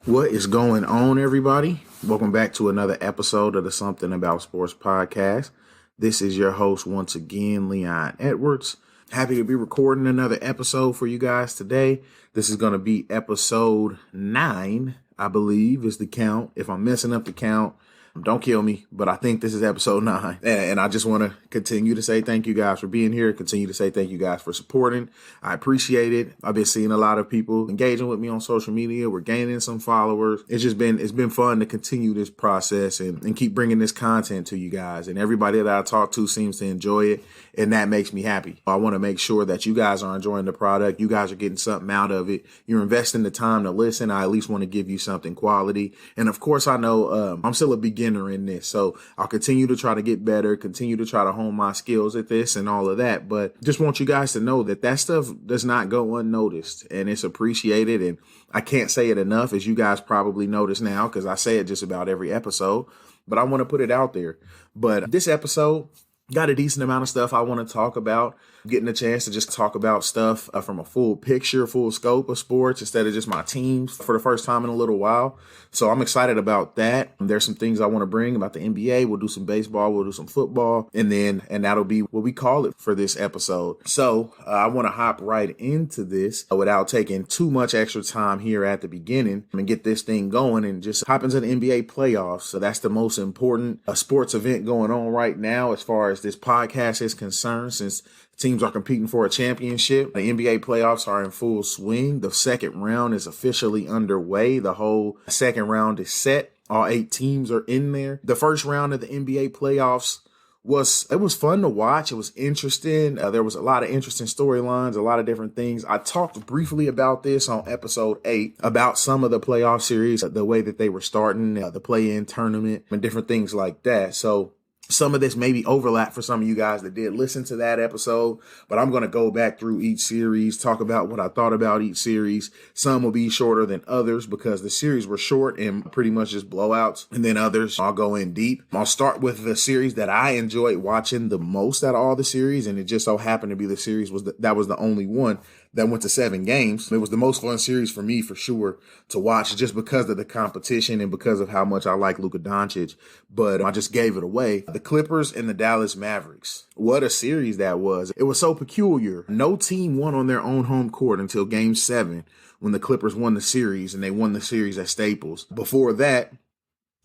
What is going on, everybody? Welcome back to another episode of the Something About Sports podcast. This is your host once again, Leon Edwards. Happy to be recording another episode for you guys today. This is going to be episode 9, I believe, is the count. If I'm messing up the count, don't kill me, but I think this is episode 9. And I just want to continue to say thank you guys for being here. Continue to say thank you guys for supporting. I appreciate it. I've been seeing a lot of people engaging with me on social media. We're gaining some followers. It's been fun to continue this process and keep bringing this content to you guys. And everybody that I talk to seems to enjoy it. And that makes me happy. I want to make sure that you guys are enjoying the product. You guys are getting something out of it. You're investing the time to listen. I at least want to give you something quality. And of course, I know I'm still a beginner in this. So I'll continue to try to get better, continue to try to hone my skills at this and all of that. But just want you guys to know that stuff does not go unnoticed and it's appreciated. And I can't say it enough, as you guys probably notice now, because I say it just about every episode. But I want to put it out there. But this episode got a decent amount of stuff I want to talk about, getting a chance to just talk about stuff from a full picture, full scope of sports instead of just my teams for the first time in a little while. So I'm excited about that. There's some things I want to bring about the NBA. We'll do some baseball, we'll do some football, and that'll be what we call it for this episode. So I want to hop right into this without taking too much extra time here at the beginning and get this thing going and just hop into the NBA playoffs. So that's the most important sports event going on right now as far as this podcast is concerned, since teams are competing for a championship. The NBA playoffs are in full swing. The second round is officially underway. The whole second round is set. All 8 teams are in there. The first round of the NBA playoffs was fun to watch. It was interesting. There was a lot of interesting storylines, a lot of different things. I talked briefly about this on episode 8 about some of the playoff series, the way that they were starting, the play-in tournament and different things like that. So some of this maybe overlap for some of you guys that did listen to that episode, but I'm going to go back through each series, talk about what I thought about each series. Some will be shorter than others because the series were short and pretty much just blowouts. And then others, I'll go in deep. I'll start with the series that I enjoyed watching the most out of all the series. And it just so happened to be the series that was the only one that went to 7 games. It was the most fun series for me, for sure, to watch just because of the competition and because of how much I like Luka Doncic. But I just gave it away. The Clippers and the Dallas Mavericks. What a series that was. It was so peculiar. No team won on their own home court until Game 7 when the Clippers won the series, and they won the series at Staples. Before that,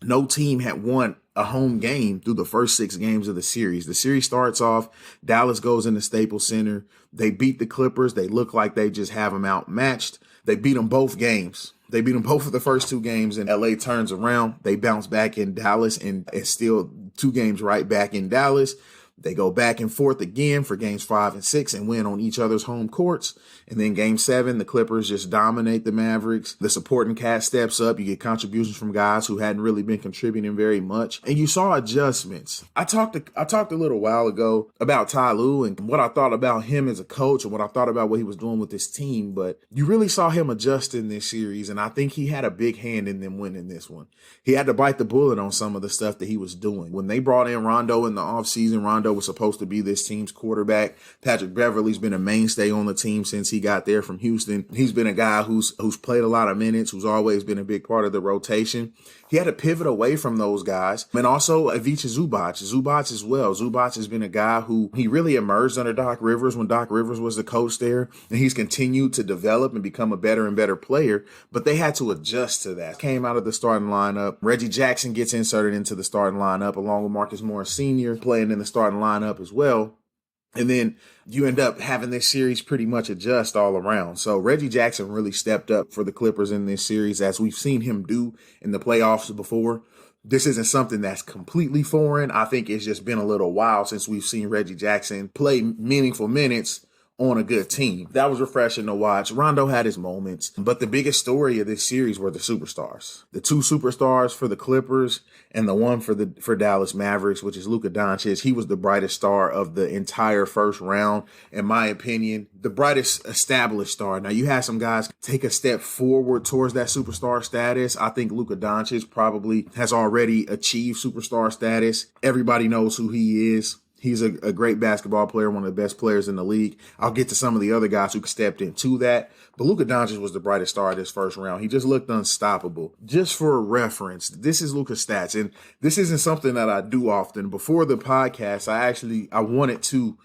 no team had won a home game through the first 6 games of the series. The series starts off, Dallas goes into Staples Center. They beat the Clippers. They look like they just have them outmatched. They beat them both games. They beat them both of the first 2 games, and LA turns around. They bounce back in Dallas, and it's still 2 games right back in Dallas. They go back and forth again for games 5 and 6 and win on each other's home courts. And then game 7, the Clippers just dominate the Mavericks. The supporting cast steps up. You get contributions from guys who hadn't really been contributing very much. And you saw adjustments. I talked a little while ago about Ty Lue and what I thought about him as a coach and what I thought about what he was doing with his team. But you really saw him adjust in this series. And I think he had a big hand in them winning this one. He had to bite the bullet on some of the stuff that he was doing. When they brought in Rondo in the offseason, Rondo was supposed to be this team's quarterback. Patrick Beverley's been a mainstay on the team since he got there from Houston. He's been a guy who's played a lot of minutes, who's always been a big part of the rotation. He had to pivot away from those guys. And also Ivica Zubac as well. Zubac has been a guy who he really emerged under Doc Rivers when Doc Rivers was the coach there. And he's continued to develop and become a better and better player. But they had to adjust to that. Came out of the starting lineup. Reggie Jackson gets inserted into the starting lineup along with Marcus Morris Sr. playing in the starting lineup as well. And then you end up having this series pretty much adjust all around. So Reggie Jackson really stepped up for the Clippers in this series, as we've seen him do in the playoffs before. This isn't something that's completely foreign. I think it's just been a little while since we've seen Reggie Jackson play meaningful minutes on a good team. That was refreshing to watch. Rondo had his moments, but the biggest story of this series were the superstars. The 2 superstars for the Clippers and the one for Dallas Mavericks, which is Luka Doncic. He was the brightest star of the entire first round, in my opinion, the brightest established star. Now, you had some guys take a step forward towards that superstar status. I think Luka Doncic probably has already achieved superstar status. Everybody knows who he is. He's a great basketball player, one of the best players in the league. I'll get to some of the other guys who stepped into that. But Luka Doncic was the brightest star of this first round. He just looked unstoppable. Just for reference, this is Luka's stats. And this isn't something that I do often. Before the podcast, I wanted to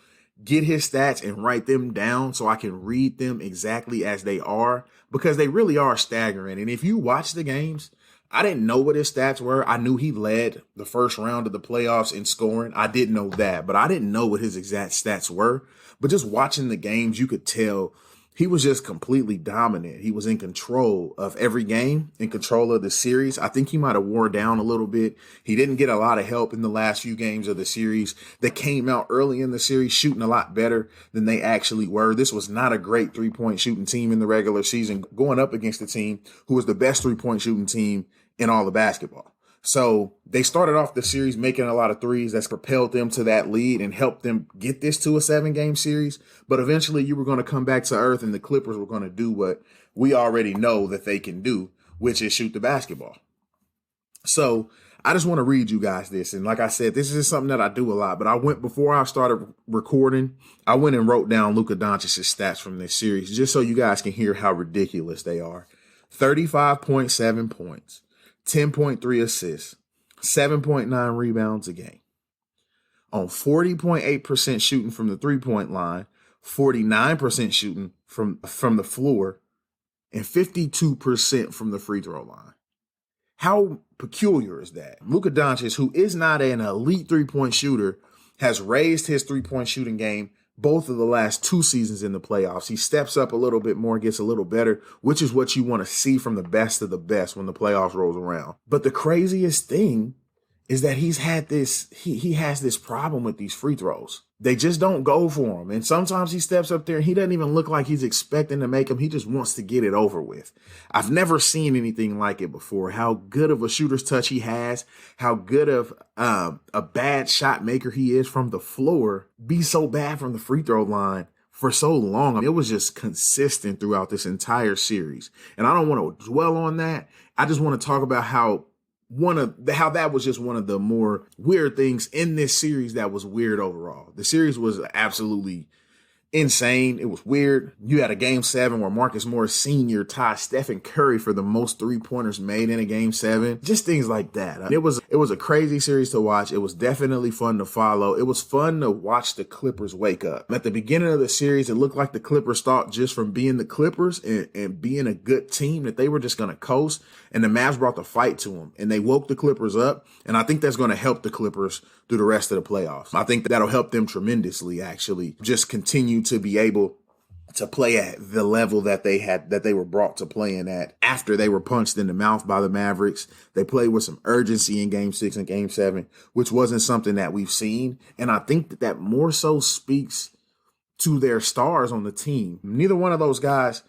get his stats and write them down so I can read them exactly as they are, because they really are staggering. And if you watch the games, I didn't know what his stats were. I knew he led the first round of the playoffs in scoring. I didn't know that, but I didn't know what his exact stats were. But just watching the games, you could tell he was just completely dominant. He was in control of every game, in control of the series. I think he might have wore down a little bit. He didn't get a lot of help in the last few games of the series. They came out early in the series shooting a lot better than they actually were. This was not a great three-point shooting team in the regular season, going up against a team who was the best three-point shooting team in all of basketball. So they started off the series making a lot of threes. That's propelled them to that lead and helped them get this to a 7-game series. But eventually you were going to come back to earth and the Clippers were going to do what we already know that they can do, which is shoot the basketball. So I just want to read you guys this. And like I said, this is something that I do a lot. But before I started recording, I went and wrote down Luka Doncic's stats from this series just so you guys can hear how ridiculous they are. 35.7 points. 10.3 assists, 7.9 rebounds a game. On 40.8% shooting from the three-point line, 49% shooting from the floor, and 52% from the free throw line. How peculiar is that? Luka Doncic, who is not an elite three-point shooter, has raised his three-point shooting game both of the last 2 seasons in the playoffs. He steps up a little bit more, gets a little better, which is what you want to see from the best of the best when the playoffs rolls around. But the craziest thing is that he has this problem with these free throws. They just don't go for him. And sometimes he steps up there and he doesn't even look like he's expecting to make them. He just wants to get it over with. I've never seen anything like it before. How good of a shooter's touch he has, how good of a bad shot maker he is from the floor, be so bad from the free throw line for so long. I mean, it was just consistent throughout this entire series. And I don't want to dwell on that. I just want to talk about how that was just one of the more weird things in this series that was weird overall. The series was absolutely insane. It was weird. You had a game 7 where Marcus Morris Sr. tied Stephen Curry for the most 3-pointers made in a game 7. Just things like that. It was a crazy series to watch. It was definitely fun to follow. It was fun to watch the Clippers wake up. At the beginning of the series, it looked like the Clippers thought just from being the Clippers and being a good team that they were just going to coast. And the Mavs brought the fight to them. And they woke the Clippers up. And I think that's going to help the Clippers through the rest of the playoffs. I think that'll help them tremendously, actually. Just continue to be able to play at the level that they were brought to playing at after they were punched in the mouth by the Mavericks. They played with some urgency in game 6 and game 7, which wasn't something that we've seen. And I think that more so speaks to their stars on the team. Neither one of those guys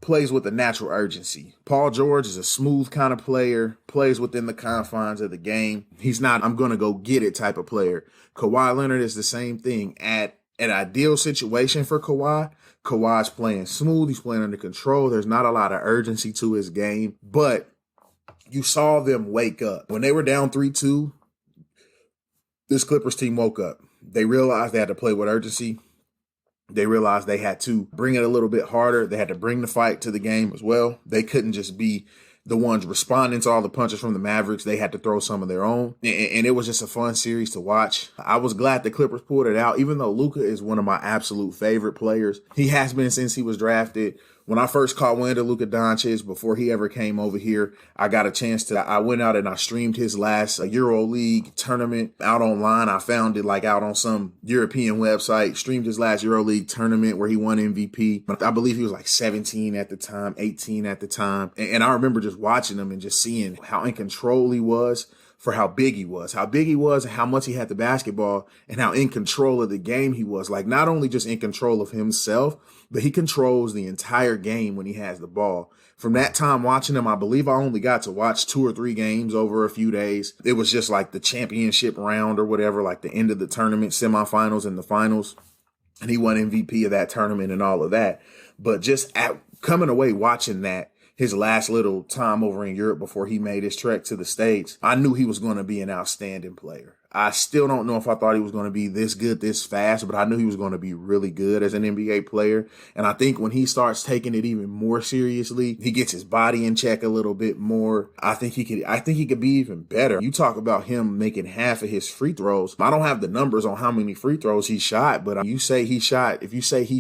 plays with a natural urgency. Paul George is a smooth kind of player, plays within the confines of the game. He's not, I'm going to go get it type of player. Kawhi Leonard is the same thing. At an ideal situation for Kawhi's playing smooth. He's playing under control. There's not a lot of urgency to his game, but you saw them wake up. When they were down 3-2, this Clippers team woke up. They realized they had to play with urgency. They realized they had to bring it a little bit harder. They had to bring the fight to the game as well. They couldn't just be the ones responding to all the punches from the Mavericks. They had to throw some of their own. And it was just a fun series to watch. I was glad the Clippers pulled it out, even though Luka is one of my absolute favorite players. He has been since he was drafted. When I first caught wind of Luka Doncic, before he ever came over here, I got a chance I went out and I streamed his last EuroLeague tournament out online. I found it out on some European website, streamed his last EuroLeague tournament where he won MVP. I believe he was 17 at the time, 18 at the time. And I remember just watching him and just seeing how in control he was for how big he was and how much he had the basketball and how in control of the game he was. Not only just in control of himself, but he controls the entire game when he has the ball. From that time watching him, I believe I only got to watch 2 or 3 games over a few days. It was just the championship round or whatever, the end of the tournament, semifinals and the finals. And he won MVP of that tournament and all of that. But just coming away watching that, his last little time over in Europe before he made his trek to the States, I knew he was going to be an outstanding player. I still don't know if I thought he was going to be this good this fast, but I knew he was going to be really good as an NBA player. And I think when he starts taking it even more seriously, he gets his body in check a little bit more. I think he could be even better. You talk about him making half of his free throws. I don't have the numbers on how many free throws he shot, but if you say he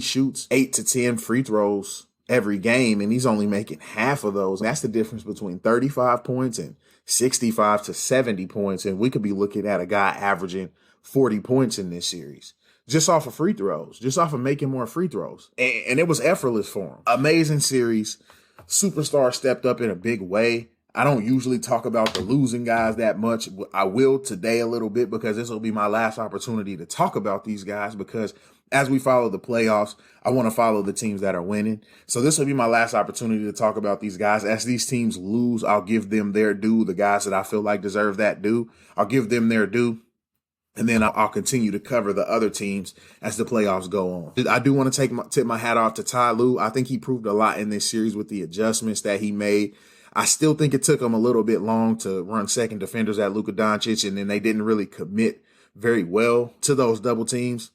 shoots 8 to 10 free throws every game and he's only making half of those, that's the difference between 35 points and 65 to 70 points. And we could be looking at a guy averaging 40 points in this series just off of free throws, just off of making more free throws. And it was effortless for him. Amazing series. Superstar stepped up in a big way. I don't usually talk about the losing guys that much. I will today a little bit because this will be my last opportunity to talk about these guys, because as we follow the playoffs, I want to follow the teams that are winning. So this will be my last opportunity to talk about these guys. As these teams lose, I'll give them their due. The guys that I feel like deserve that due, I'll give them their due. And then I'll continue to cover the other teams as the playoffs go on. I do want to tip my hat off to Ty Lue. I think he proved a lot in this series with the adjustments that he made. I still think it took him a little bit long to run second defenders at Luka Doncic, and then they didn't really commit very well to those double teams.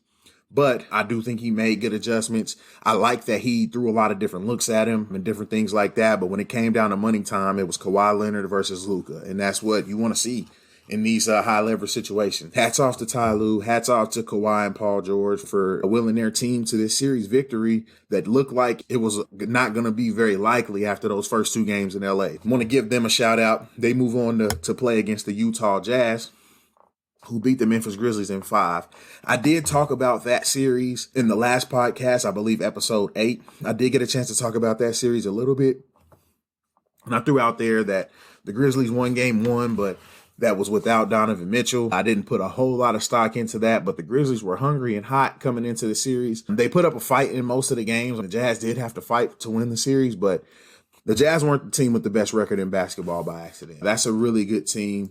But I do think he made good adjustments. I like that he threw a lot of different looks at him and different things like that. But when it came down to money time, it was Kawhi Leonard versus Luka, and that's what you want to see in these high leverage situations. Hats off to Ty Lue. Hats off to Kawhi and Paul George for willing their team to this series victory that looked like it was not going to be very likely after those first 2 games in LA. I want to give them a shout out. They move on to play against the Utah Jazz, who beat the Memphis Grizzlies in 5. I did talk about that series in the last podcast, I believe episode 8. I did get a chance to talk about that series a little bit. And I threw out there that the Grizzlies won game 1, but that was without Donovan Mitchell. I didn't put a whole lot of stock into that, but the Grizzlies were hungry and hot coming into the series. They put up a fight in most of the games. The Jazz did have to fight to win the series, but the Jazz weren't the team with the best record in basketball by accident. That's a really good team.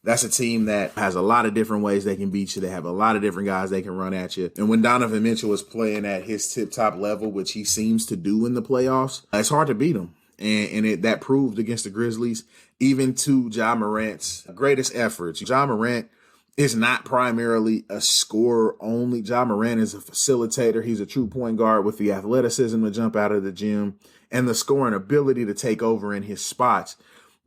That's a team that has a lot of different ways they can beat you. They have a lot of different guys they can run at you. And when Donovan Mitchell is playing at his tip-top level, which he seems to do in the playoffs, it's hard to beat him. And that proved against the Grizzlies, even to Ja Morant's greatest efforts. Ja Morant is not primarily a scorer only. Ja Morant is a facilitator. He's a true point guard with the athleticism to jump out of the gym and the scoring ability to take over in his spots.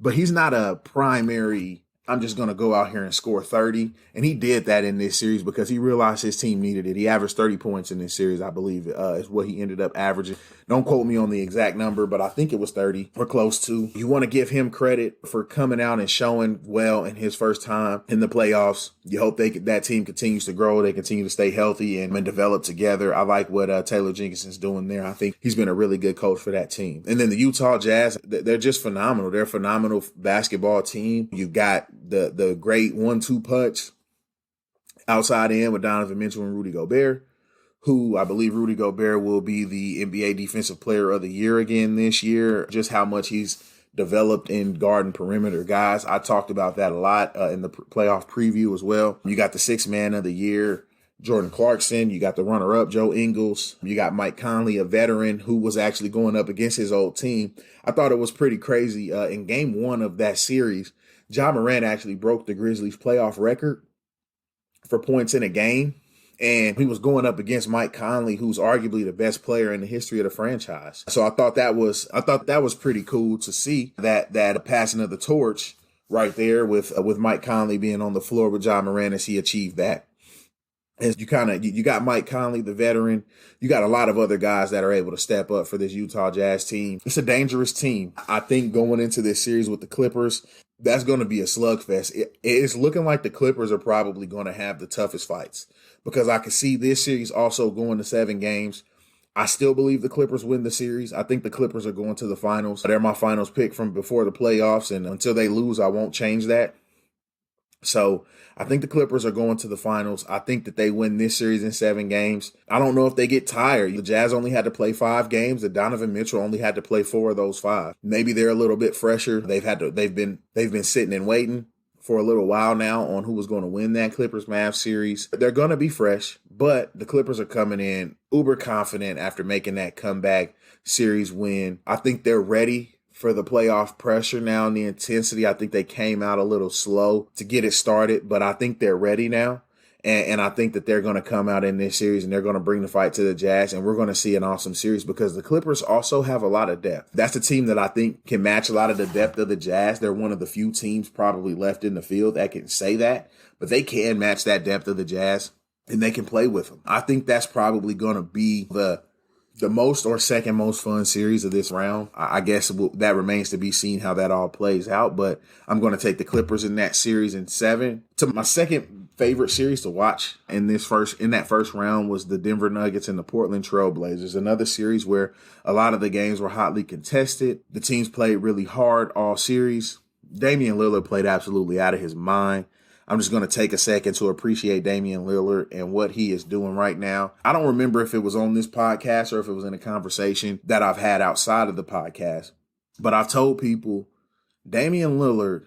But he's not a primary, I'm just going to go out here and score 30. And he did that in this series because he realized his team needed it. He averaged 30 points in this series, I believe, is what he ended up averaging. Don't quote me on the exact number, but I think it was 30 or close to. You want to give him credit for coming out and showing well in his first time in the playoffs. You hope that team continues to grow. They continue to stay healthy and develop together. I like what Taylor Jenkinson's doing there. I think he's been a really good coach for that team. And then the Utah Jazz, they're just phenomenal. They're a phenomenal basketball team. You got the great 1-2 punch outside in with Donovan Mitchell and Rudy Gobert, who I believe Rudy Gobert will be the NBA Defensive Player of the Year again this year. Just how much he's developed in guard and perimeter guys. I talked about that a lot in the playoff preview as well. You got the 6th man of the year, Jordan Clarkson. You got the runner-up, Joe Ingles. You got Mike Conley, a veteran who was actually going up against his old team. I thought it was pretty crazy. In game 1 of that series, Ja Morant actually broke the Grizzlies' playoff record for points in a game. And he was going up against Mike Conley, who's arguably the best player in the history of the franchise. So I thought that was pretty cool to see that passing of the torch right there with Mike Conley being on the floor with Ja Morant as he achieved that. And you got Mike Conley, the veteran. You got a lot of other guys that are able to step up for this Utah Jazz team. It's a dangerous team. I think going into this series with the Clippers, that's going to be a slugfest. It's looking like the Clippers are probably going to have the toughest fights because I can see this series also going to 7 games. I still believe the Clippers win the series. I think the Clippers are going to the finals. They're my finals pick from before the playoffs, and until they lose, I won't change that. So I think the Clippers are going to the finals. I think that they win this series in 7 games. I don't know if they get tired. The Jazz only had to play 5 games. And Donovan Mitchell only had to play 4 of those 5. Maybe they're a little bit fresher. They've been sitting and waiting for a little while now on who was going to win that Clippers-Mavs series. They're going to be fresh, but the Clippers are coming in uber confident after making that comeback series win. I think they're ready for the playoff pressure now and the intensity. I think they came out a little slow to get it started, but I think they're ready now. And I think that they're going to come out in this series and they're going to bring the fight to the Jazz. And we're going to see an awesome series because the Clippers also have a lot of depth. That's a team that I think can match a lot of the depth of the Jazz. They're one of the few teams probably left in the field that can say that. But they can match that depth of the Jazz and they can play with them. I think that's probably going to be the most or second most fun series of this round. I guess that remains to be seen how that all plays out, but I'm going to take the Clippers in that series in 7. To my second favorite series to watch in that first round was the Denver Nuggets and the Portland Trail Blazers. Another series where a lot of the games were hotly contested. The teams played really hard all series. Damian Lillard played absolutely out of his mind. I'm just going to take a second to appreciate Damian Lillard and what he is doing right now. I don't remember if it was on this podcast or if it was in a conversation that I've had outside of the podcast, but I've told people Damian Lillard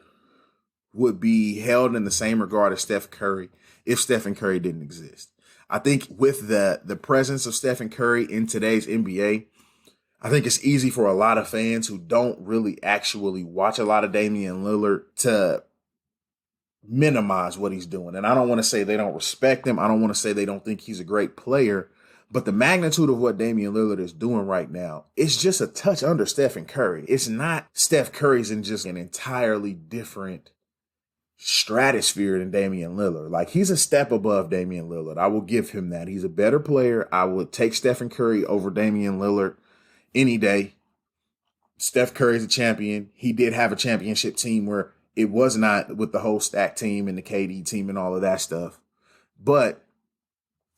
would be held in the same regard as Steph Curry if Stephen Curry didn't exist. I think with the presence of Stephen Curry in today's NBA, I think it's easy for a lot of fans who don't really actually watch a lot of Damian Lillard to minimize what he's doing. And I don't want to say they don't respect him. I don't want to say they don't think he's a great player. But the magnitude of what Damian Lillard is doing right now, it's just a touch under Stephen Curry. It's not Steph Curry's in just an entirely different stratosphere than Damian Lillard. Like, he's a step above Damian Lillard. I will give him that. He's a better player. I would take Stephen Curry over Damian Lillard any day. Steph Curry's a champion. He did have a championship team where it was not with the whole stack team and the KD team and all of that stuff. But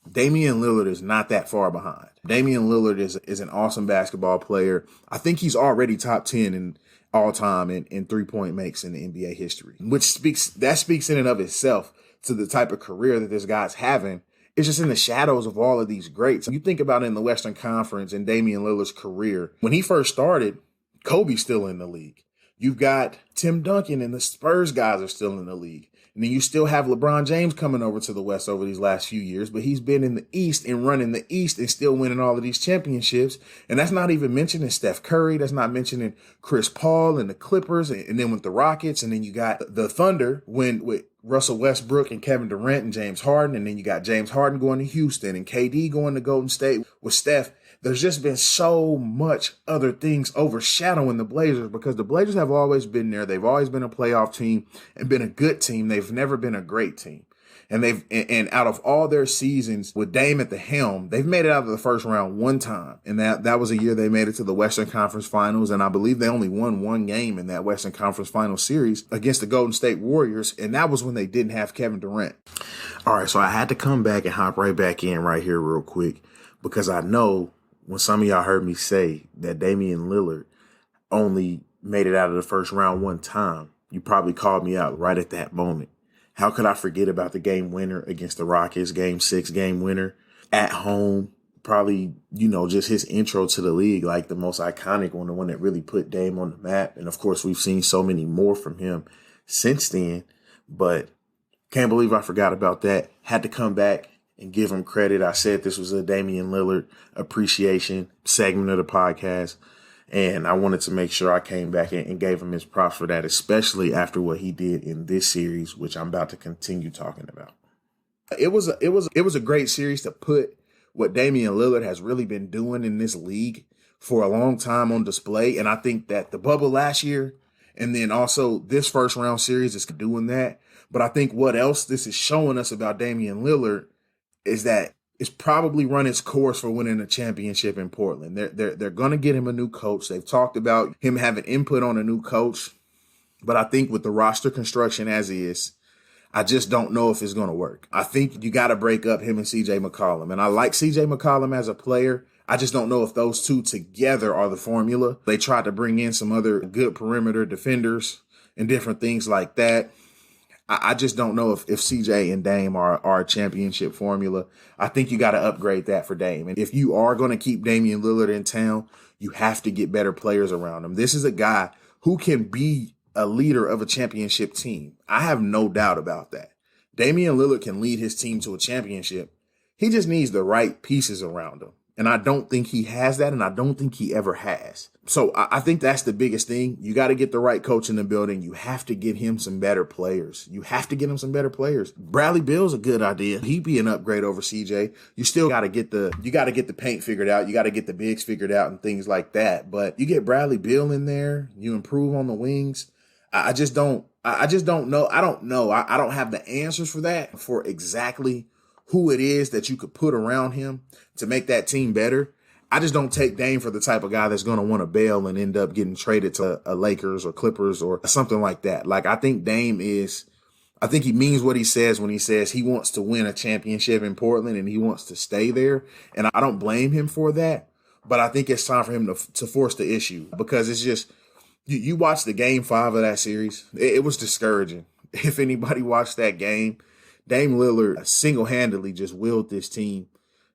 Damian Lillard is not that far behind. Damian Lillard is an awesome basketball player. I think he's already top 10 in all time in three-point makes in the NBA history, which speaks in and of itself to the type of career that this guy's having. It's just in the shadows of all of these greats. You think about it in the Western Conference and Damian Lillard's career. When he first started, Kobe's still in the league. You've got Tim Duncan and the Spurs guys are still in the league. And then you still have LeBron James coming over to the West over these last few years, but he's been in the East and running the East and still winning all of these championships. And that's not even mentioning Steph Curry. That's not mentioning Chris Paul and the Clippers. And then with the Rockets, and then you got the Thunder with Russell Westbrook and Kevin Durant and James Harden. And then you got James Harden going to Houston and KD going to Golden State with Steph. There's just been so much other things overshadowing the Blazers because the Blazers have always been there. They've always been a playoff team and been a good team. They've never been a great team. And out of all their seasons with Dame at the helm, they've made it out of the first round one time. And that was a year they made it to the Western Conference Finals. And I believe they only won one game in that Western Conference Finals series against the Golden State Warriors. And that was when they didn't have Kevin Durant. All right, so I had to come back and hop right back in right here real quick because I know when some of y'all heard me say that Damian Lillard only made it out of the first round one time, you probably called me out right at that moment. How could I forget about the game winner against the Rockets, game 6 game winner at home? Probably, just his intro to the league, like the most iconic one, the one that really put Dame on the map. And of course, we've seen so many more from him since then, but can't believe I forgot about that. Had to come back and give him credit. I said this was a Damian Lillard appreciation segment of the podcast, and I wanted to make sure I came back and gave him his props for that, especially after what he did in this series, which I'm about to continue talking about. It was a great series to put what Damian Lillard has really been doing in this league for a long time on display, and I think that the bubble last year and then also this first round series is doing that. But I think what else this is showing us about Damian Lillard is that it's probably run its course for winning a championship in Portland. They're going to get him a new coach. They've talked about him having input on a new coach. But I think with the roster construction as is, I just don't know if it's going to work. I think you got to break up him and C.J. McCollum. And I like C.J. McCollum as a player. I just don't know if those two together are the formula. They tried to bring in some other good perimeter defenders and different things like that. I just don't know if CJ and Dame are a championship formula. I think you got to upgrade that for Dame. And if you are going to keep Damian Lillard in town, you have to get better players around him. This is a guy who can be a leader of a championship team. I have no doubt about that. Damian Lillard can lead his team to a championship. He just needs the right pieces around him. And I don't think he has that, and I don't think he ever has. So I think that's the biggest thing. You got to get the right coach in the building. You have to get him some better players. Bradley Beal's a good idea. He'd be an upgrade over CJ. You still got to get the paint figured out. You got to get the bigs figured out and things like that. But you get Bradley Beal in there, you improve on the wings. I just don't know. I don't know. I don't have the answers for that, for exactly who it is that you could put around him to make that team better. I just don't take Dame for the type of guy that's going to want to bail and end up getting traded to a Lakers or Clippers or something like that. Like, I think I think he means what he says when he says he wants to win a championship in Portland and he wants to stay there. And I don't blame him for that. But I think it's time for him to force the issue, because it's just, you watch the game 5 of that series. It was discouraging. If anybody watched that game, Dame Lillard single-handedly just willed this team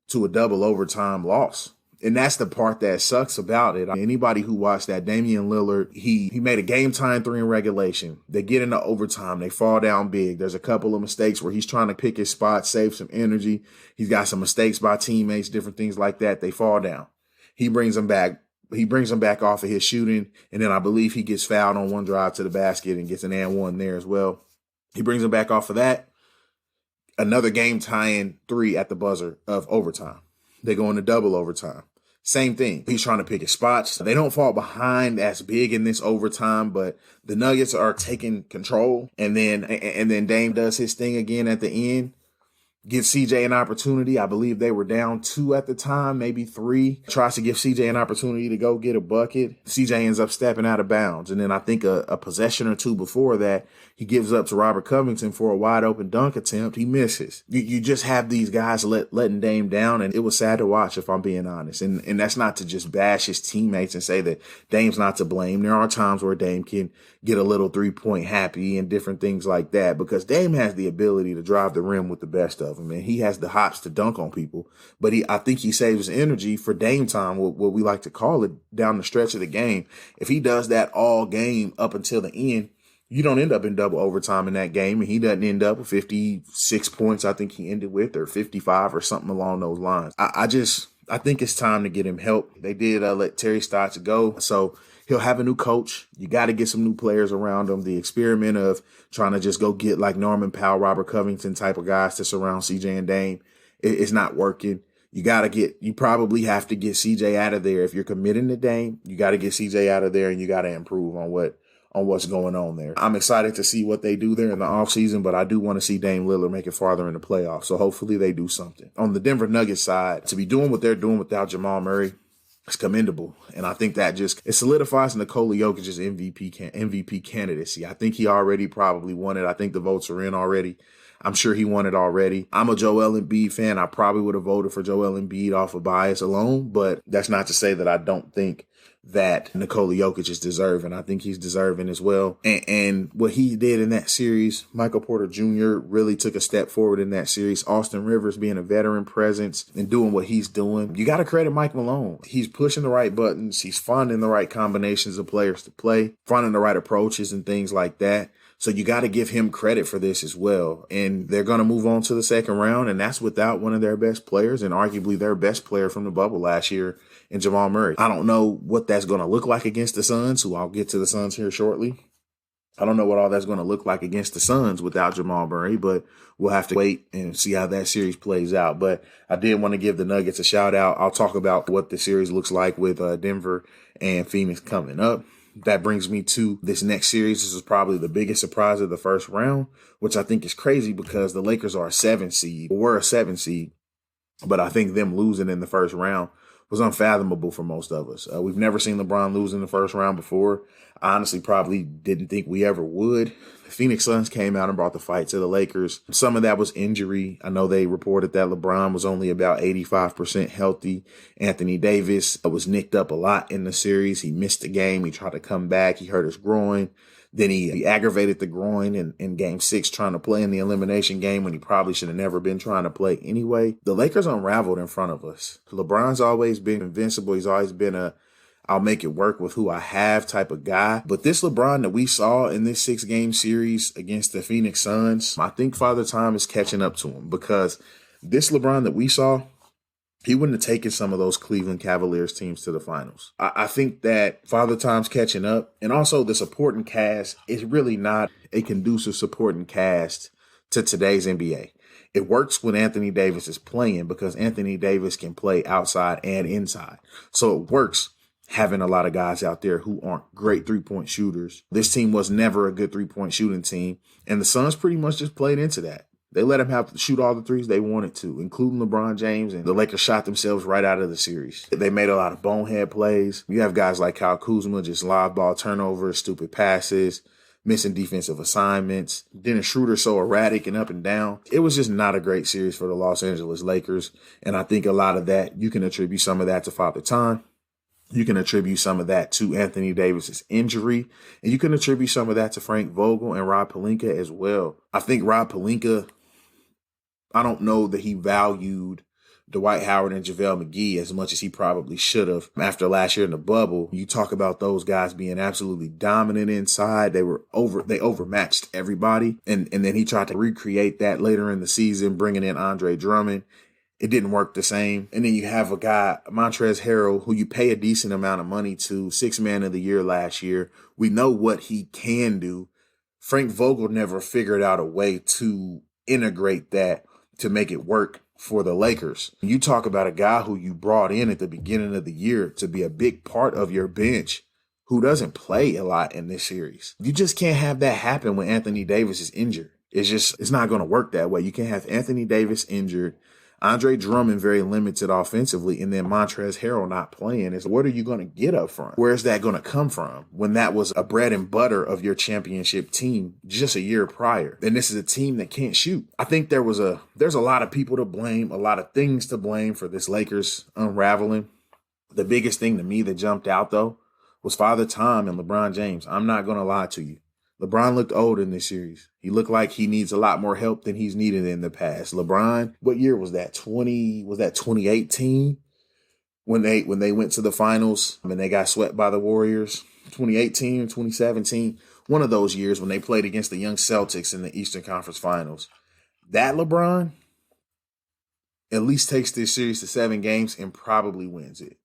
to a double overtime loss. And that's the part that sucks about it. Anybody who watched that, Damian Lillard, he made a game-time 3 in regulation. They get into overtime. They fall down big. There's a couple of mistakes where he's trying to pick his spot, save some energy. He's got some mistakes by teammates, different things like that. They fall down. He brings them back. He brings them back off of his shooting, and then I believe he gets fouled on one drive to the basket and gets an and one there as well. He brings them back off of that. Another game-tying 3 at the buzzer of overtime. They go into double overtime. Same thing. He's trying to pick his spots. They don't fall behind as big in this overtime, but the Nuggets are taking control. And then Dame does his thing again at the end. Gives CJ an opportunity. I believe they were down 2 at the time, maybe 3. Tries to give CJ an opportunity to go get a bucket. CJ ends up stepping out of bounds. And then I think a possession or 2 before that, he gives up to Robert Covington for a wide open dunk attempt. He misses. You just have these guys letting Dame down, and it was sad to watch, if I'm being honest. And that's not to just bash his teammates and say that Dame's not to blame. There are times where Dame can get a little 3-point happy and different things like that, because Dame has the ability to drive the rim with the best of them, and he has the hops to dunk on people. But I think he saves energy for Dame time, what we like to call it, down the stretch of the game. If he does that all game up until the end, you don't end up in double overtime in that game, and he doesn't end up with 56 points, I think he ended with, or 55 or something along those lines. I think it's time to get him help. They did let Terry Stotts go, so he'll have a new coach. You got to get some new players around him. The experiment of trying to just go get like Norman Powell, Robert Covington type of guys to surround CJ and Dame is not working. You probably have to get CJ out of there. If you're committing to Dame, you got to get CJ out of there, and you got to improve on what's going on there. I'm excited to see what they do there in the offseason, but I do want to see Dame Lillard make it farther in the playoffs. So hopefully they do something. On the Denver Nuggets side, to be doing what they're doing without Jamal Murray, it's commendable. And I think that it solidifies Nikola Jokic's MVP candidacy. I think he already probably won it. I think the votes are in already. I'm sure he won it already. I'm a Joel Embiid fan. I probably would have voted for Joel Embiid off of bias alone, but that's not to say that I don't think that Nikola Jokic is deserving. I think he's deserving as well. And what he did in that series, Michael Porter Jr. really took a step forward in that series. Austin Rivers being a veteran presence and doing what he's doing. You got to credit Mike Malone. He's pushing the right buttons. He's finding the right combinations of players to play, finding the right approaches and things like that. So you got to give him credit for this as well. And they're going to move on to the second round, and that's without one of their best players and arguably their best player from the bubble last year in Jamal Murray. I don't know what that's going to look like against the Suns, who I'll get to the Suns here shortly. I don't know what all that's going to look like against the Suns without Jamal Murray, but we'll have to wait and see how that series plays out. But I did want to give the Nuggets a shout out. I'll talk about what the series looks like with Denver and Phoenix coming up. That brings me to this next series. This is probably the biggest surprise of the first round, which I think is crazy because the Lakers are were a 7 seed, but I think them losing in the first round was unfathomable for most of us. We've never seen LeBron lose in the first round before. I honestly probably didn't think we ever would. The Phoenix Suns came out and brought the fight to the Lakers. Some of that was injury. I know they reported that LeBron was only about 85% healthy. Anthony Davis was nicked up a lot in the series. He missed the game. He tried to come back. He hurt his groin. Then he aggravated the groin in game 6 trying to play in the elimination game when he probably should have never been trying to play anyway. The Lakers unraveled in front of us. LeBron's always been invincible. He's always been I'll make it work with who I have type of guy. But this LeBron that we saw in this 6-game series against the Phoenix Suns, I think Father Time is catching up to him, because this LeBron that we saw, he wouldn't have taken some of those Cleveland Cavaliers teams to the finals. I think that Father Time's catching up, and also the supporting cast is really not a conducive supporting cast to today's NBA. It works when Anthony Davis is playing because Anthony Davis can play outside and inside. So it works having a lot of guys out there who aren't great three-point shooters. This team was never a good three-point shooting team, and the Suns pretty much just played into that. They let him have to shoot all the threes they wanted to, including LeBron James, and the Lakers shot themselves right out of the series. They made a lot of bonehead plays. You have guys like Kyle Kuzma, just live ball turnovers, stupid passes, missing defensive assignments. Dennis Schroeder so erratic and up and down. It was just not a great series for the Los Angeles Lakers, and I think a lot of that, you can attribute some of that to Father Time. You can attribute some of that to Anthony Davis's injury, and you can attribute some of that to Frank Vogel and Rob Pelinka as well. I think Rob Pelinka, I don't know that he valued Dwight Howard and JaVale McGee as much as he probably should have after last year in the bubble. You talk about those guys being absolutely dominant inside. They overmatched everybody. And then he tried to recreate that later in the season, bringing in Andre Drummond. It didn't work the same. And then you have a guy, Montrezl Harrell, who you pay a decent amount of money to, 6th man of the year last year. We know what he can do. Frank Vogel never figured out a way to integrate that to make it work for the Lakers. You talk about a guy who you brought in at the beginning of the year to be a big part of your bench who doesn't play a lot in this series. You just can't have that happen when Anthony Davis is injured. It's not going to work that way. You can't have Anthony Davis injured, Andre Drummond very limited offensively, and then Montrezl Harrell not playing. What are you going to get up front? Where's that going to come from when that was a bread and butter of your championship team just a year prior? And this is a team that can't shoot. I think there's a lot of people to blame, a lot of things to blame for this Lakers unraveling. The biggest thing to me that jumped out, though, was Father Time and LeBron James. I'm not going to lie to you. LeBron looked old in this series. He looked like he needs a lot more help than he's needed in the past. LeBron, what year was that? 2018 when they went to the finals and they got swept by the Warriors? 2018 or 2017, one of those years when they played against the young Celtics in the Eastern Conference Finals. That LeBron at least takes this series to 7 games and probably wins it.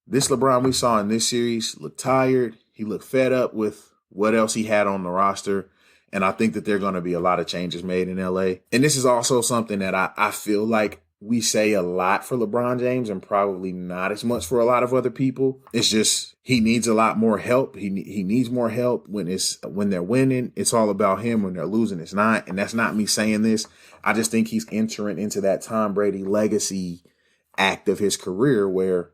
This LeBron we saw in this series looked tired. He looked fed up with what else he had on the roster. And I think that there are going to be a lot of changes made in LA. And this is also something that I feel like we say a lot for LeBron James and probably not as much for a lot of other people. It's just he needs a lot more help. He needs more help when they're winning. It's all about him. When they're losing, it's not. And that's not me saying this. I just think he's entering into that Tom Brady legacy act of his career where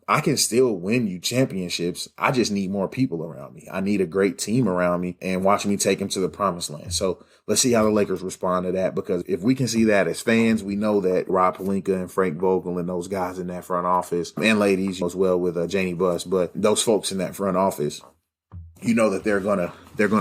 I can still win you championships. I just need more people around me. I need a great team around me and watch me take him to the promised land. So let's see how the Lakers respond to that, because if we can see that as fans, we know that Rob Pelinka and Frank Vogel and those guys in that front office, and ladies as well with Janie Buss, but those folks in that front office, you know that they're gonna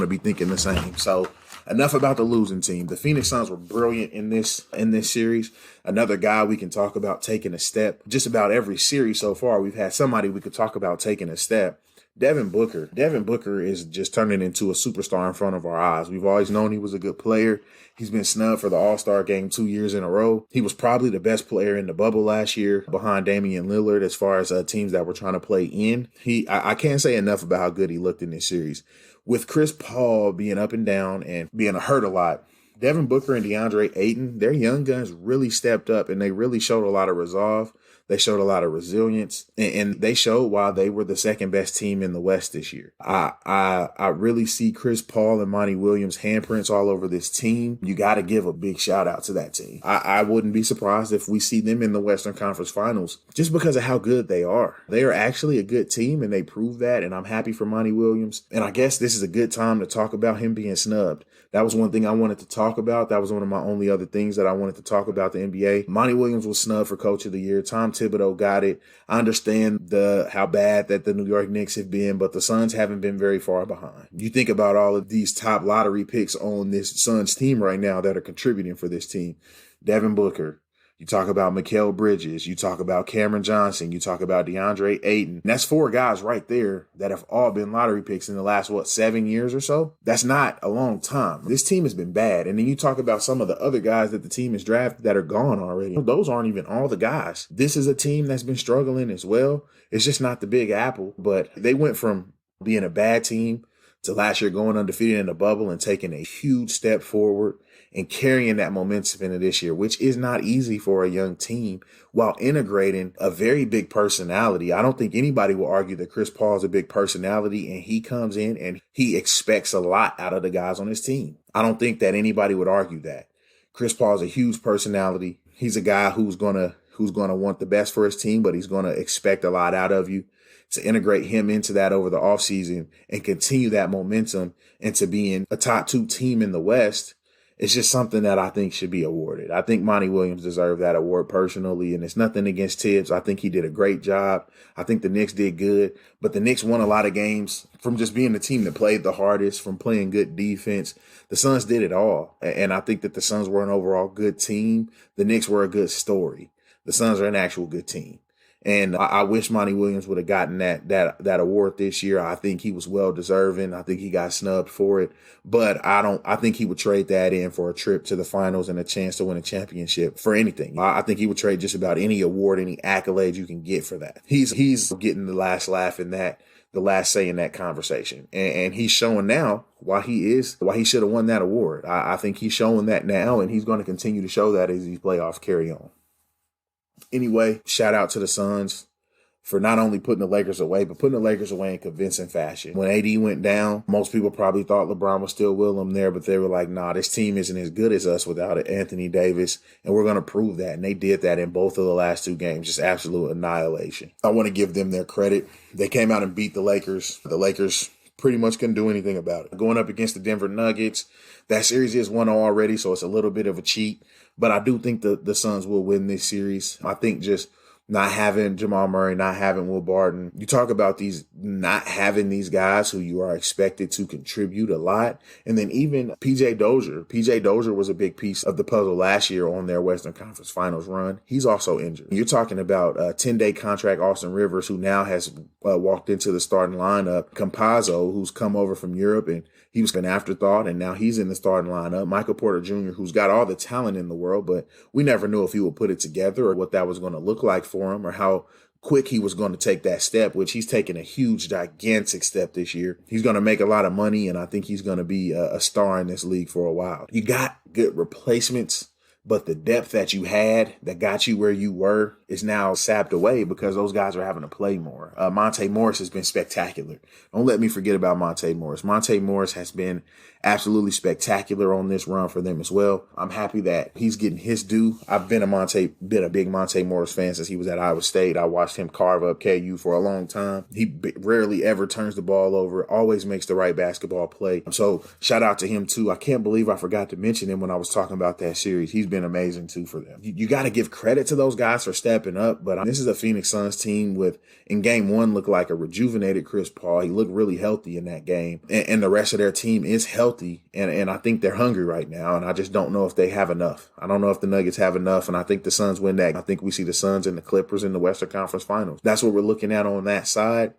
be thinking the same. So enough about the losing team. The Phoenix Suns were brilliant in this series. Another guy we can talk about taking a step. Just about every series so far, we've had somebody we could talk about taking a step. Devin Booker. Devin Booker is just turning into a superstar in front of our eyes. We've always known he was a good player. He's been snubbed for the All-Star game 2 years in a row. He was probably the best player in the bubble last year behind Damian Lillard as far as teams that were trying to play in. I can't say enough about how good he looked in this series. With Chris Paul being up and down and being hurt a lot, Devin Booker and DeAndre Ayton, their young guns really stepped up and they really showed a lot of resolve. They showed a lot of resilience, and they showed why they were the second best team in the West this year. I really see Chris Paul and Monty Williams' handprints all over this team. You got to give a big shout out to that team. I wouldn't be surprised if we see them in the Western Conference Finals just because of how good they are. They are actually a good team, and they prove that, and I'm happy for Monty Williams. And I guess this is a good time to talk about him being snubbed. That was one thing I wanted to talk about. That was one of my only other things that I wanted to talk about the NBA. Monty Williams was snubbed for Coach of the Year. Tom Thibodeau got it. I understand how bad that the New York Knicks have been, but the Suns haven't been very far behind. You think about all of these top lottery picks on this Suns team right now that are contributing for this team. Devin Booker, You talk about Mikal Bridges. You talk about Cameron Johnson. You talk about DeAndre Ayton. And that's 4 guys right there that have all been lottery picks in the last, 7 years or so? That's not a long time. This team has been bad. And then you talk about some of the other guys that the team has drafted that are gone already. Those aren't even all the guys. This is a team that's been struggling as well. It's just not the Big Apple. But they went from being a bad team to last year going undefeated in the bubble and taking a huge step forward and carrying that momentum into this year, which is not easy for a young team, while integrating a very big personality. I don't think anybody will argue that Chris Paul is a big personality, and he comes in and he expects a lot out of the guys on his team. I don't think that anybody would argue that. Chris Paul is a huge personality. He's a guy who's gonna want the best for his team, but he's gonna expect a lot out of you. To integrate him into that over the offseason and continue that momentum into being a top 2 team in the West, it's just something that I think should be awarded. I think Monty Williams deserved that award personally, and it's nothing against Tibbs. I think he did a great job. I think the Knicks did good, but the Knicks won a lot of games from just being the team that played the hardest, from playing good defense. The Suns did it all, and I think that the Suns were an overall good team. The Knicks were a good story. The Suns are an actual good team. And I wish Monty Williams would have gotten that award this year. I think he was well deserving. I think he got snubbed for it, but I think he would trade that in for a trip to the finals and a chance to win a championship for anything. I think he would trade just about any award, any accolade you can get for that. He's getting the last laugh in that, the last say in that conversation. And he's showing now why he should have won that award. I think he's showing that now, and he's going to continue to show that as these playoffs carry on. Anyway, shout out to the Suns for not only putting the Lakers away, but putting the Lakers away in convincing fashion. When AD went down, most people probably thought LeBron was still with them there, but they were like, nah, this team isn't as good as us without Anthony Davis, and we're going to prove that. And they did that in both of the last 2 games, just absolute annihilation. I want to give them their credit. They came out and beat the Lakers. The Lakers pretty much couldn't do anything about it. Going up against the Denver Nuggets, that series is 1-0 already, so it's a little bit of a cheat. But I do think the Suns will win this series. I think just not having Jamal Murray, not having Will Barton. You talk about not having these guys who you are expected to contribute a lot. And then even PJ Dozier. PJ Dozier was a big piece of the puzzle last year on their Western Conference Finals run. He's also injured. You're talking about a 10-day contract Austin Rivers, who now has walked into the starting lineup. Campazzo, who's come over from Europe, and he was an afterthought, and now he's in the starting lineup. Michael Porter Jr., who's got all the talent in the world, but we never knew if he would put it together or what that was going to look like for him or how quick he was going to take that step, which he's taken a huge, gigantic step this year. He's going to make a lot of money, and I think he's going to be a star in this league for a while. You got good replacements, but the depth that you had that got you where you were is now sapped away because those guys are having to play more. Monte Morris has been spectacular. Don't let me forget about Monte Morris. Monte Morris has been absolutely spectacular on this run for them as well. I'm happy that he's getting his due. I've been a big Monte Morris fan since he was at Iowa State. I watched him carve up KU for a long time. He rarely ever turns the ball over, always makes the right basketball play. So shout out to him too. I can't believe I forgot to mention him when I was talking about that series. He's been amazing too for them. You got to give credit to those guys for stepping up, but this is a Phoenix Suns team with, in game 1, looked like a rejuvenated Chris Paul. He looked really healthy in that game, and the rest of their team is healthy, and I think they're hungry right now, and I just don't know if they have enough. I don't know if the Nuggets have enough, and I think the Suns win that. I think we see the Suns and the Clippers in the Western Conference Finals. That's what we're looking at on that side.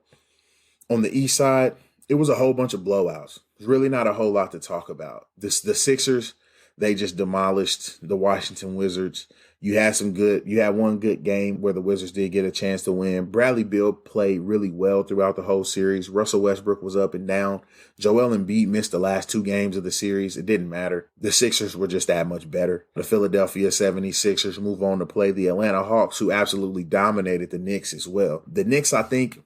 On the East side, it was a whole bunch of blowouts. There's really not a whole lot to talk about. The Sixers, they just demolished the Washington Wizards. You had one good game where the Wizards did get a chance to win. Bradley Beal played really well throughout the whole series. Russell Westbrook was up and down. Joel Embiid missed the last 2 games of the series. It didn't matter. The Sixers were just that much better. The Philadelphia 76ers move on to play the Atlanta Hawks, who absolutely dominated the Knicks as well. The Knicks, I think,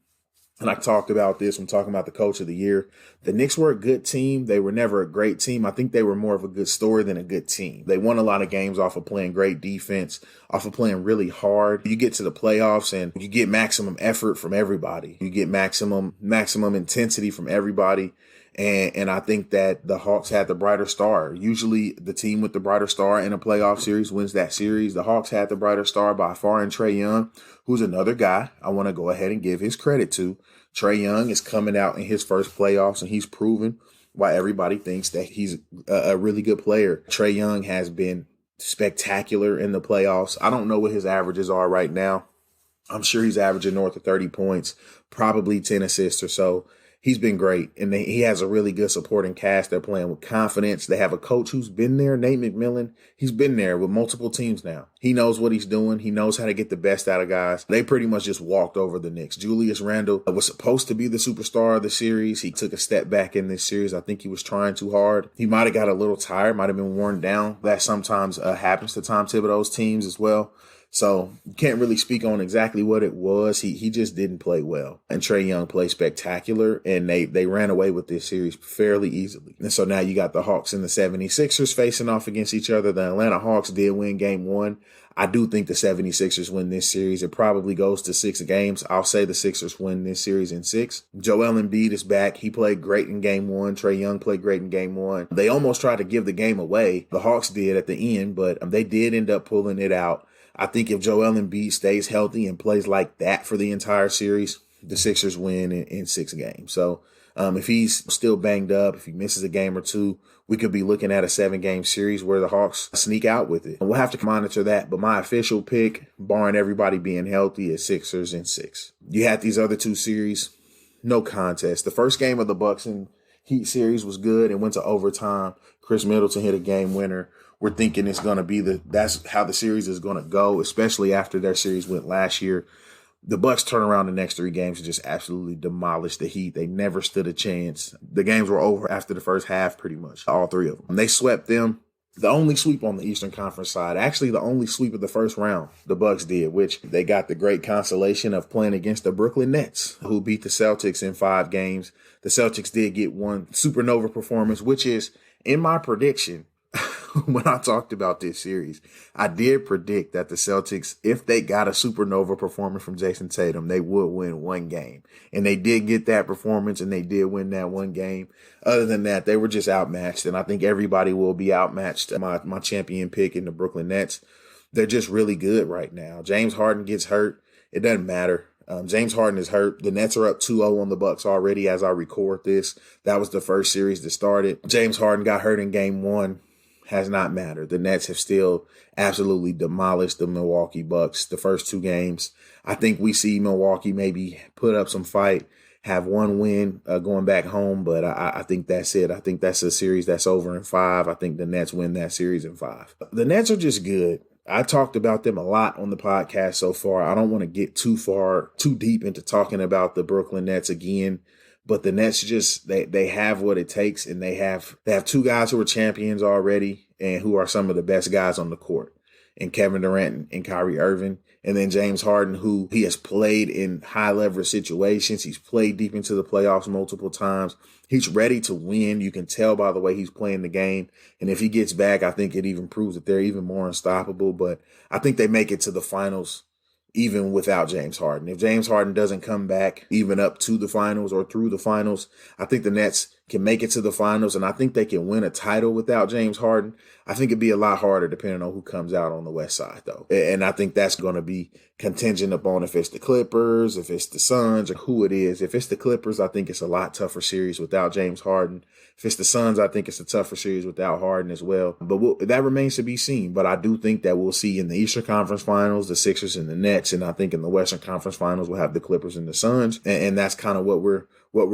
and I talked about this when talking about the coach of the year. The Knicks were a good team. They were never a great team. I think they were more of a good story than a good team. They won a lot of games off of playing great defense, off of playing really hard. You get to the playoffs and you get maximum effort from everybody. You get maximum intensity from everybody. And I think that the Hawks had the brighter star. Usually the team with the brighter star in a playoff series wins that series. The Hawks had the brighter star by far in Trae Young, who's another guy I want to go ahead and give his credit to. Trae Young is coming out in his first playoffs, and he's proven why everybody thinks that he's a really good player. Trae Young has been spectacular in the playoffs. I don't know what his averages are right now. I'm sure he's averaging north of 30 points, probably 10 assists or so. He's been great, and he has a really good supporting cast. They're playing with confidence. They have a coach who's been there, Nate McMillan. He's been there with multiple teams now. He knows what he's doing. He knows how to get the best out of guys. They pretty much just walked over the Knicks. Julius Randle was supposed to be the superstar of the series. He took a step back in this series. I think he was trying too hard. He might have got a little tired, might have been worn down. That sometimes happens to Tom Thibodeau's teams as well. So you can't really speak on exactly what it was. He just didn't play well. And Trae Young played spectacular, and they ran away with this series fairly easily. And so now you got the Hawks and the 76ers facing off against each other. The Atlanta Hawks did win game one. I do think the 76ers win this series. It probably goes to 6 games. I'll say the Sixers win this series in 6. Joel Embiid is back. He played great in game one. Trae Young played great in game one. They almost tried to give the game away. The Hawks did at the end, but they did end up pulling it out. I think if Joel Embiid stays healthy and plays like that for the entire series, the Sixers win in 6 games. So if he's still banged up, if he misses a game or two, we could be looking at a 7-game series where the Hawks sneak out with it. And we'll have to monitor that. But my official pick, barring everybody being healthy, is Sixers in 6. You had these other 2 series, no contest. The first game of the Bucks and Heat series was good and went to overtime. Chris Middleton hit a game winner. We're thinking it's going to be that's how the series is going to go, especially after their series went last year. The Bucks turn around the next 3 games and just absolutely demolish the Heat. They never stood a chance. The games were over after the first half, pretty much, all 3 of them. They swept them. The only sweep on the Eastern Conference side, actually the only sweep of the first round, the Bucks did, which they got the great consolation of playing against the Brooklyn Nets, who beat the Celtics in 5 games. The Celtics did get one supernova performance, which is, in my prediction, when I talked about this series, I did predict that the Celtics, if they got a supernova performance from Jason Tatum, they would win 1 game. And they did get that performance, and they did win that 1 game. Other than that, they were just outmatched, and I think everybody will be outmatched. My champion pick in the Brooklyn Nets, they're just really good right now. James Harden gets hurt. It doesn't matter. James Harden is hurt. The Nets are up 2-0 on the Bucks already as I record this. That was the first series that started. James Harden got hurt in game 1. Has not mattered. The Nets have still absolutely demolished the Milwaukee Bucks the first 2 games. I think we see Milwaukee maybe put up some fight, have 1 win going back home, but I think that's it. I think that's a series that's over in 5. I think the Nets win that series in 5. The Nets are just good. I talked about them a lot on the podcast so far. I don't want to get too deep into talking about the Brooklyn Nets again. But the Nets just, they have what it takes, and they have 2 guys who are champions already and who are some of the best guys on the court, and Kevin Durant and Kyrie Irving. And then James Harden, who he has played in high leverage situations. He's played deep into the playoffs multiple times. He's ready to win. You can tell by the way he's playing the game. And if he gets back, I think it even proves that they're even more unstoppable. But I think they make it to the finals even without James Harden. If James Harden doesn't come back even up to the finals or through the finals, I think the Nets can make it to the finals, and I think they can win a title without James Harden. I think it'd be a lot harder depending on who comes out on the West side, though. And I think that's going to be contingent upon if it's the Clippers, if it's the Suns, or who it is. If it's the Clippers, I think it's a lot tougher series without James Harden. If it's the Suns, I think it's a tougher series without Harden as well. But that remains to be seen. But I do think that we'll see in the Eastern Conference Finals, the Sixers and the Nets. And I think in the Western Conference Finals, we'll have the Clippers and the Suns. And that's kind of what we're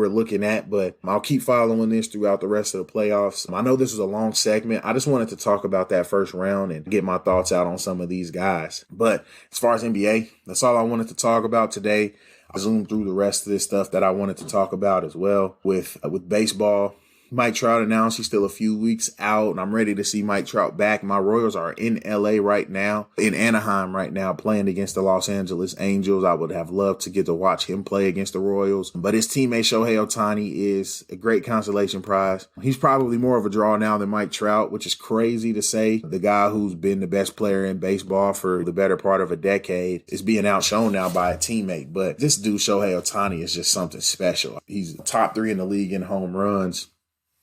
looking at. But I'll keep following this throughout the rest of the playoffs. I know this was a long segment. I just wanted to talk about that first round and get my thoughts out on some of these guys. But as far as NBA, that's all I wanted to talk about today. I'll zoom through the rest of this stuff that I wanted to talk about as well with baseball. Mike Trout announced he's still a few weeks out, and I'm ready to see Mike Trout back. My Royals are in LA right now, in Anaheim right now, playing against the Los Angeles Angels. I would have loved to get to watch him play against the Royals, but his teammate Shohei Ohtani is a great consolation prize. He's probably more of a draw now than Mike Trout, which is crazy to say. The guy who's been the best player in baseball for the better part of a decade is being outshone now by a teammate. But this dude, Shohei Ohtani, is just something special. He's top 3 in the league in home runs.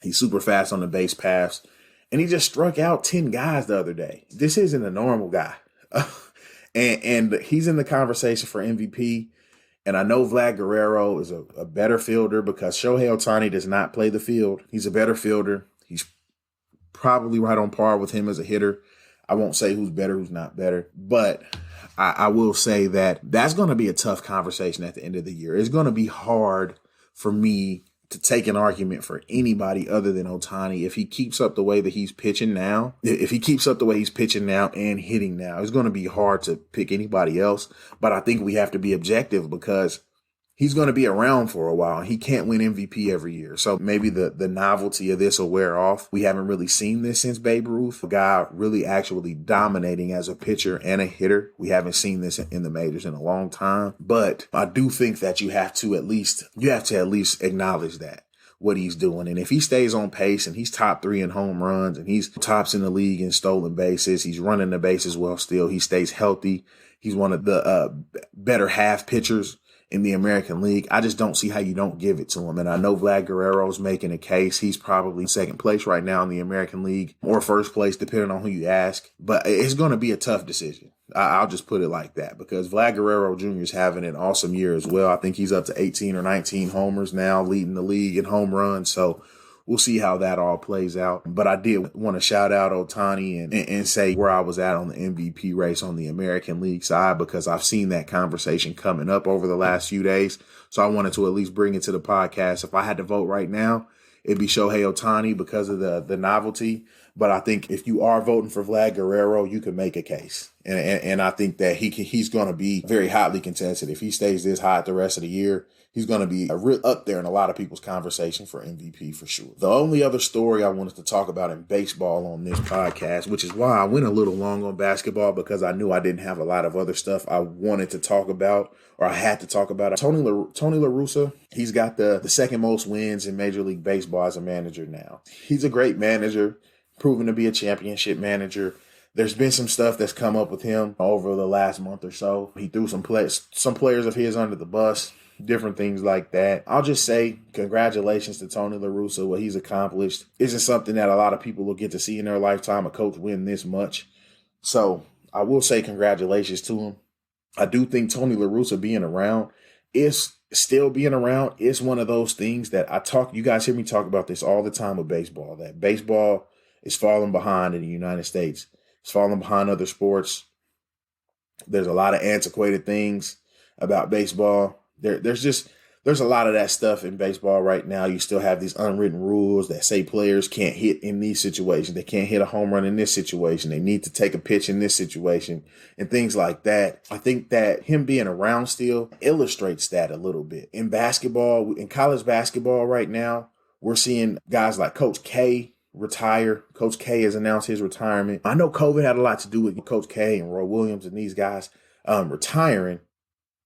He's super fast on the base paths, and he just struck out 10 guys the other day. This isn't a normal guy. and he's in the conversation for MVP, and I know Vlad Guerrero is a better fielder because Shohei Ohtani does not play the field. He's a better fielder. He's probably right on par with him as a hitter. I won't say who's better, who's not better, but I will say that that's going to be a tough conversation at the end of the year. It's going to be hard for me to take an argument for anybody other than Ohtani if he keeps up the way that he's pitching now. If he keeps up the way he's pitching now and hitting now, it's going to be hard to pick anybody else. But I think we have to be objective because he's going to be around for a while. He can't win MVP every year. So maybe the novelty of this will wear off. We haven't really seen this since Babe Ruth, a guy really actually dominating as a pitcher and a hitter. We haven't seen this in the majors in a long time. But I do think that you have to at least acknowledge that, what he's doing. And if he stays on pace and he's top 3 in home runs and he's tops in the league in stolen bases, he's running the bases well still, he stays healthy, he's one of the better half pitchers in the American League, I just don't see how you don't give it to him. And I know Vlad Guerrero's making a case. He's probably second place right now in the American League or first place, depending on who you ask. But it's going to be a tough decision. I'll just put it like that because Vlad Guerrero Jr. is having an awesome year as well. I think he's up to 18 or 19 homers now, leading the league in home runs. So we'll see how that all plays out. But I did want to shout out Ohtani and say where I was at on the MVP race on the American League side because I've seen that conversation coming up over the last few days. So I wanted to at least bring it to the podcast. If I had to vote right now, it'd be Shohei Ohtani because of the novelty. But I think if you are voting for Vlad Guerrero, you can make a case. And I think that he's going to be very hotly contested. If he stays this hot the rest of the year, he's going to be up there in a lot of people's conversation for MVP for sure. The only other story I wanted to talk about in baseball on this podcast, which is why I went a little long on basketball because I knew I didn't have a lot of other stuff I wanted to talk about or I had to talk about. Tony La Russa, he's got the second most wins in Major League Baseball as a manager now. He's a great manager, proven to be a championship manager. There's been some stuff that's come up with him over the last month or so. He threw some players of his under the bus, different things like that. I'll just say congratulations to Tony La Russa. What he's accomplished isn't something that a lot of people will get to see in their lifetime, a coach win this much. So I will say congratulations to him. I do think Tony La Russa being around is one of those things that you guys hear me talk about this all the time with baseball, that baseball is falling behind in the United States. It's falling behind other sports. There's a lot of antiquated things about baseball. There's a lot of that stuff in baseball right now. You still have these unwritten rules that say players can't hit in these situations. They can't hit a home run in this situation. They need to take a pitch in this situation and things like that. I think that him being around still illustrates that a little bit. In basketball, in college basketball right now, we're seeing guys like Coach K retire. Coach K has announced his retirement. I know COVID had a lot to do with Coach K and Roy Williams and these guys retiring,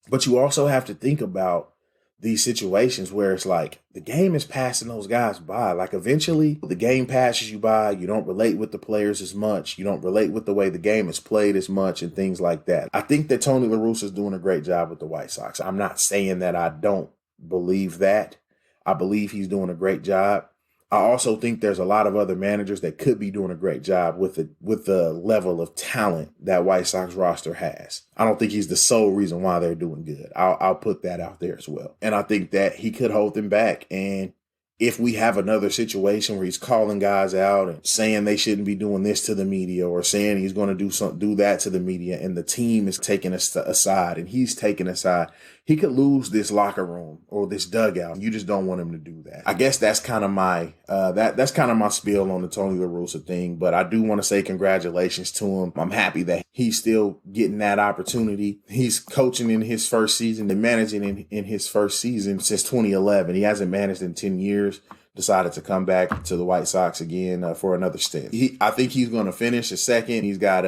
but you also have to think about these situations where it's like the game is passing those guys by. Like eventually the game passes you by. You don't relate with the players as much. You don't relate with the way the game is played as much and things like that. I think that Tony La Russa is doing a great job with the White Sox. I'm not saying that I don't believe that. I believe he's doing a great job. I also think there's a lot of other managers that could be doing a great job with the level of talent that White Sox roster has. I don't think he's the sole reason why they're doing good. I'll put that out there as well. And I think that he could hold them back. And if we have another situation where he's calling guys out and saying they shouldn't be doing this to the media or saying he's going to do that to the media and the team is taking a side and he's taking a side, he could lose this locker room or this dugout. You just don't want him to do that. I guess that's kind of my that's kind of my spiel on the Tony La Russa thing. But I do want to say congratulations to him. I'm happy that he's still getting that opportunity. He's coaching in his first season and managing in his first season since 2011. He hasn't managed in 10 years. Decided to come back to the White Sox again for another stint. I think he's going to finish a second. He's got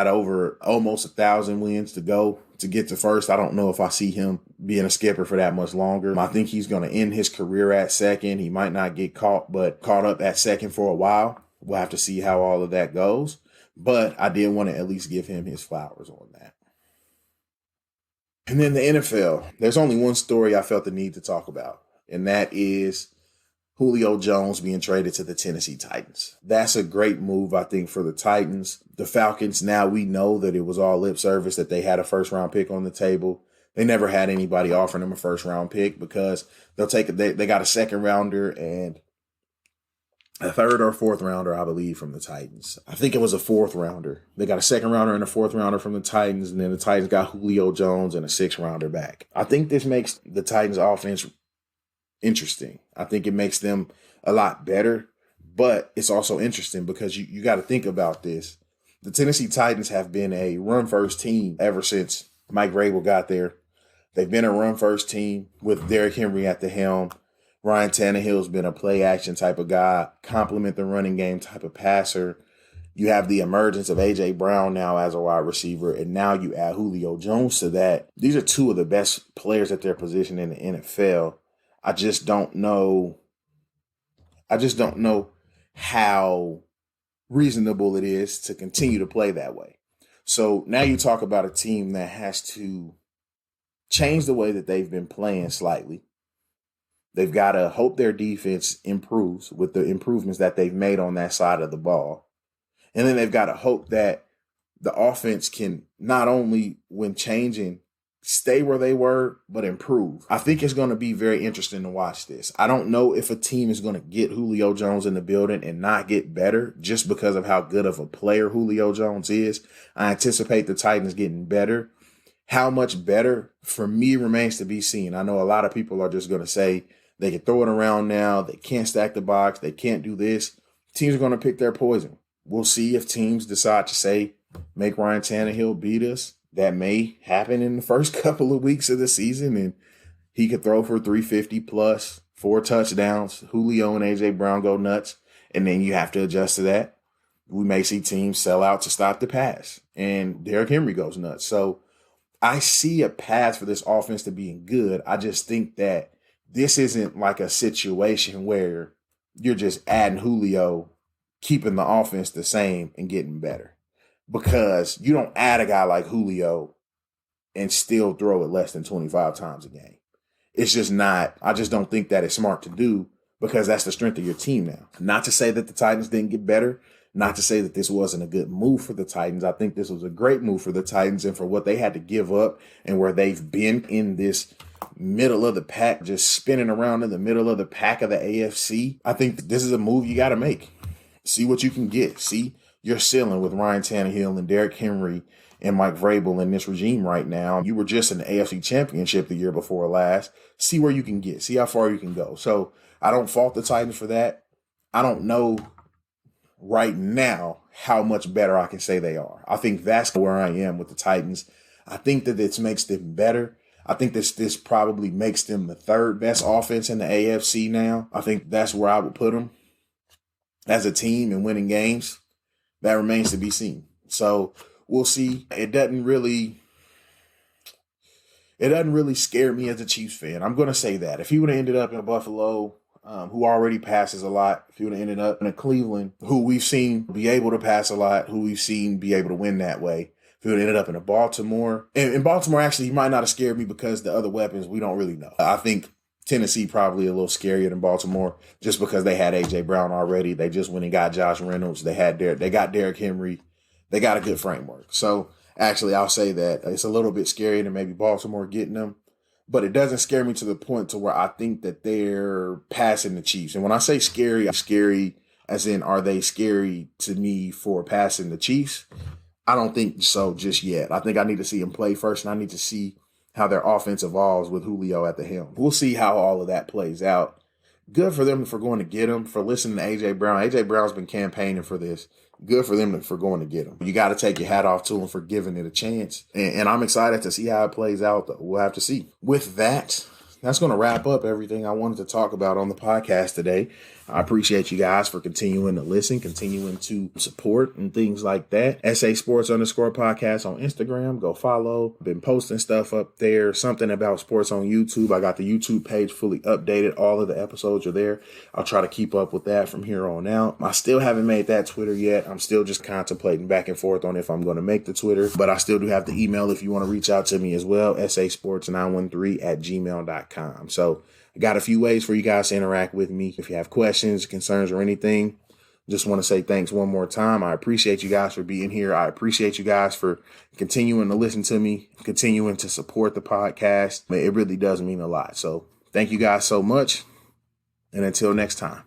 over almost 1,000 wins to go to get to first. I don't know if I see him being a skipper for that much longer. I think he's going to end his career at second. He might not get caught up at second for a while. We'll have to see how all of that goes. But I did want to at least give him his flowers on that. And then the NFL. There's only one story I felt the need to talk about, and that is Julio Jones being traded to the Tennessee Titans. That's a great move, I think, for the Titans. The Falcons, now we know that it was all lip service, that they had a first-round pick on the table. They never had anybody offering them a first-round pick because they got a second-rounder, and a third or fourth rounder, I believe, from the Titans. I think it was a fourth rounder. They got a second rounder and a fourth rounder from the Titans, and then the Titans got Julio Jones and a sixth rounder back. I think this makes the Titans offense interesting. I think it makes them a lot better, but it's also interesting because you got to think about this. The Tennessee Titans have been a run-first team ever since Mike Vrabel got there. They've been a run-first team with Derrick Henry at the helm. Ryan Tannehill's been a play-action type of guy, complement the running game type of passer. You have the emergence of A.J. Brown now as a wide receiver, and now you add Julio Jones to that. These are two of the best players at their position in the NFL. I just don't know how reasonable it is to continue to play that way. So now you talk about a team that has to change the way that they've been playing slightly. They've got to hope their defense improves with the improvements that they've made on that side of the ball. And then they've got to hope that the offense can not only, when changing, stay where they were, but improve. I think it's going to be very interesting to watch this. I don't know if a team is going to get Julio Jones in the building and not get better just because of how good of a player Julio Jones is. I anticipate the Titans getting better. How much better, for me, remains to be seen. I know a lot of people are just going to say they can throw it around now. They can't stack the box. They can't do this. Teams are going to pick their poison. We'll see if teams decide to say, make Ryan Tannehill beat us. That may happen in the first couple of weeks of the season, and he could throw for 350 plus, 4 touchdowns. Julio and A.J. Brown go nuts, and then you have to adjust to that. We may see teams sell out to stop the pass, and Derrick Henry goes nuts. So I see a path for this offense to being good. I just think that this isn't like a situation where you're just adding Julio, keeping the offense the same, and getting better. Because you don't add a guy like Julio and still throw it less than 25 times a game. It's just not, I just don't think that it's smart to do because that's the strength of your team now. Not to say that the Titans didn't get better, not to say that this wasn't a good move for the Titans. I think this was a great move for the Titans and for what they had to give up and where they've been in this middle of the pack, just spinning around in the middle of the pack of the AFC. I think this is a move you got to make. See what you can get. See your ceiling with Ryan Tannehill and Derrick Henry and Mike Vrabel in this regime right now. You were just in the AFC Championship the year before last. See where you can get. See how far you can go. So I don't fault the Titans for that. I don't know right now how much better I can say they are. I think that's where I am with the Titans. I think that this makes them better. I think this probably makes them the third best offense in the AFC now. I think that's where I would put them as a team and winning games. That remains to be seen. So we'll see. It doesn't really scare me as a Chiefs fan. I'm going to say that. If he would have ended up in Buffalo, who already passes a lot, if he would have ended up in a Cleveland, who we've seen be able to pass a lot, who we've seen be able to win that way, if he would have ended up in a Baltimore. And in Baltimore, actually, he might not have scared me because the other weapons, we don't really know. I think Tennessee probably a little scarier than Baltimore just because they had A.J. Brown already. They just went and got Josh Reynolds. They got Derrick Henry. They got a good framework. So actually, I'll say that it's a little bit scarier than maybe Baltimore getting them, but it doesn't scare me to the point to where I think that they're passing the Chiefs. And when I say scary, I'm scary as in, are they scary to me for passing the Chiefs? I don't think so just yet. I think I need to see them play first, and I need to see how their offense evolves with Julio at the helm. We'll see how all of that plays out. Good for them for going to get him, for listening to A.J. Brown. A.J. Brown's been campaigning for this. Good for them for going to get him. You got to take your hat off to him for giving it a chance. And I'm excited to see how it plays out, though. We'll have to see. With that, that's going to wrap up everything I wanted to talk about on the podcast today. I appreciate you guys for continuing to listen, continuing to support and things like that. SA Sports _podcast on Instagram. Go follow. Been posting stuff up there. Something about sports on YouTube. I got the YouTube page fully updated. All of the episodes are there. I'll try to keep up with that from here on out. I still haven't made that Twitter yet. I'm still just contemplating back and forth on if I'm going to make the Twitter. But I still do have the email if you want to reach out to me as well. sasports913@gmail.com. So I got a few ways for you guys to interact with me. If you have questions, concerns, or anything, just want to say thanks one more time. I appreciate you guys for being here. I appreciate you guys for continuing to listen to me, continuing to support the podcast. It really does mean a lot. So thank you guys so much. And until next time.